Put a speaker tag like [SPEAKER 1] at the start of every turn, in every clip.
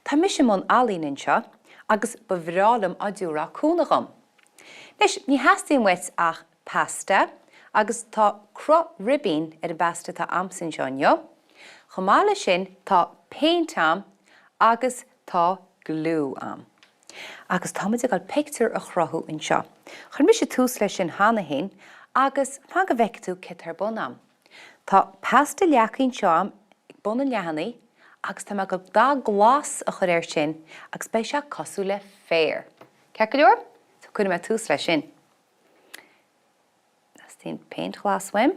[SPEAKER 1] Tá mis sem an ealaín seo agus ba bhrálam adúra cúnagam. Leis ní heastíon wet ach pasta agus tá cro ribín ar basta tá amsan seonio. Chomála sin tá péint am agus tá gliú am. Agus táid a gáil pictiúr a chrothú in seo. Chur mis sé tús leis sin hána hain agus má go bhheictú citar bunam. Tá féileacáin seo ag bun an lehannaí agus tá go dá glas a chur ar sin agus bei se cosú le féir. Ce go leor? Tá chuine me tús leis sin. Nas tíon péint glasfuim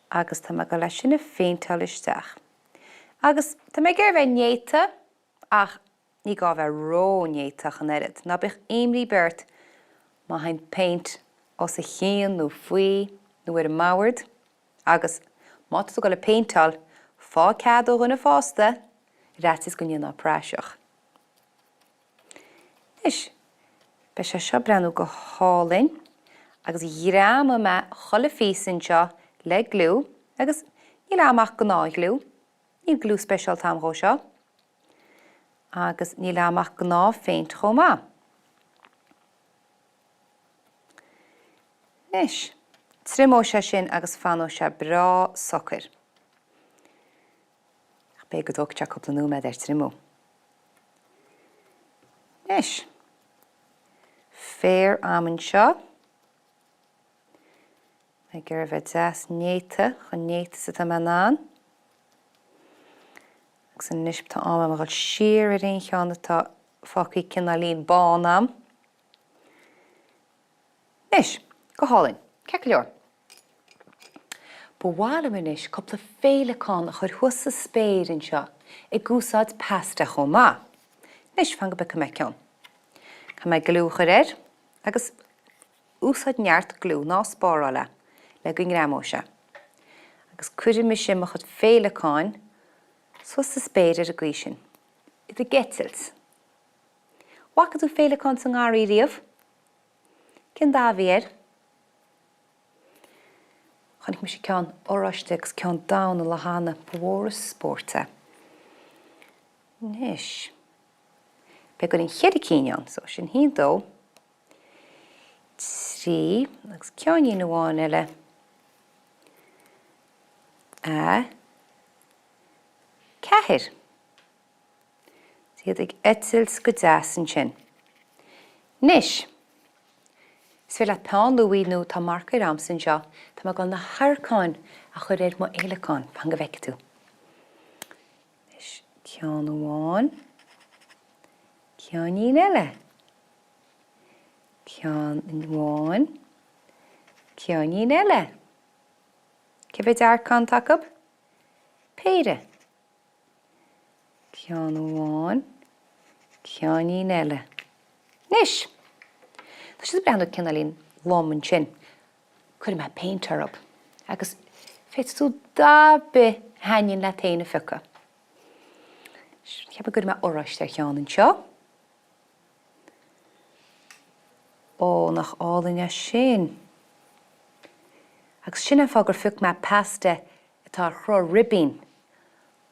[SPEAKER 1] agus tá go leis sin na féinteáil isteach. Agus tá mé gur bheith néite ach ní gá bheith rónéiteach an erid. Na bích imrí beirt má hain péint os a chéan nó faoi nó ar a máhard agus má tú go le péinteáil fá cead ó ghna fásta rátis go níon á práiseach. Is, be sé seo brenn go hálainn agus dhráma me chola físan seo le gliú agus ní le amach go ná gliú, ní gliú speisial tam ró seo agus ní le amach go ná féint chomá. Is, trimó sé sin agus fanó sé brá socair. Bé go dógte coppla númed ar trimó. Is, féir am an seo. Me gur bheith deas néite, chun néite sa tá manán. Agus an nisb tá am gáil siar ar aon cheanna tá fácaí cinálín bán am. Is, go hálainn, ce go leor. Ba bhála muis coppla féileacáin a chur thuas sa spéir in seo i gúsáid pasta chomá. Nis fan go be me ceann. Ca me gliú chur ar agus úsáid neart gliú ná spárála le go ngrámó se. Agus cuidir mi sin mo chud féileacáin suas sa spéir ar a gcuisin. I the getils. Wacad tú féileacáin sa ngáirí riamh? Cin dá bhíar? Chanig mi sé ceann óráisteach ceann dána le hána bhóras spórta. Nis. Be gur in cheiricíneán, so sin hí dó. Trí, agus ceanní na bháin eile. A. Ceithir. Tíad ag etils go deasan sin. Nis. Is féile pán luí nó tá marcair amsan seo, tá má gáil na harcáin a chur éir má éalaáin fan go bhheictú. Is ceann amháin, ceannín eile. Ceann amháin, ceannín eile. Ce bheith arcáin takeab? Péire. Ceann amháin, ceannín eile. Nis. Tá si breanú cinálín láman sin, chuir me péint arab, agus féit tú dábe hainin le téine fica. Ceap gur me óráiste ar cheann seo. Ó, nach álainne sin. Agus sinna fá gur fic me pasta atá chró ribín,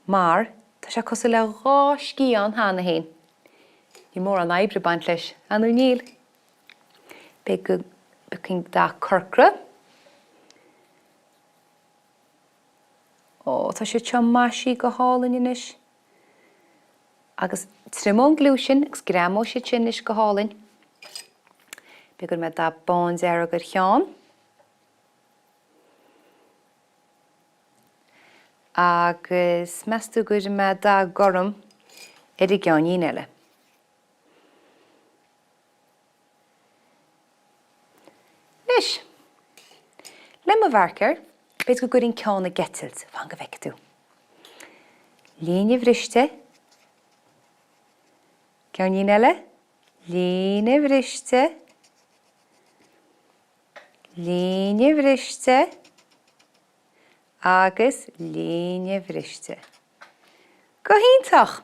[SPEAKER 1] mar tá sé cosú le ráscí an hána hain. Ní mór an aibre baint leis anú níl. Be go cin dá corcra. Ó, tá sé teo maisí go hálainn inis. Agus trimón gliú sin, agus gramó sé sin is go hálainn. Be gur me dá bán ar gur cheann. Agus meastú gur me dá gorum ar i gceannín eile. Nis, le má bharcar, beit go gurín ceanna getils fan go bhheictú. Líne bhriste, ceannín eile, líne bhriste, líne bhriste, agus líne bhriste. Go híntach.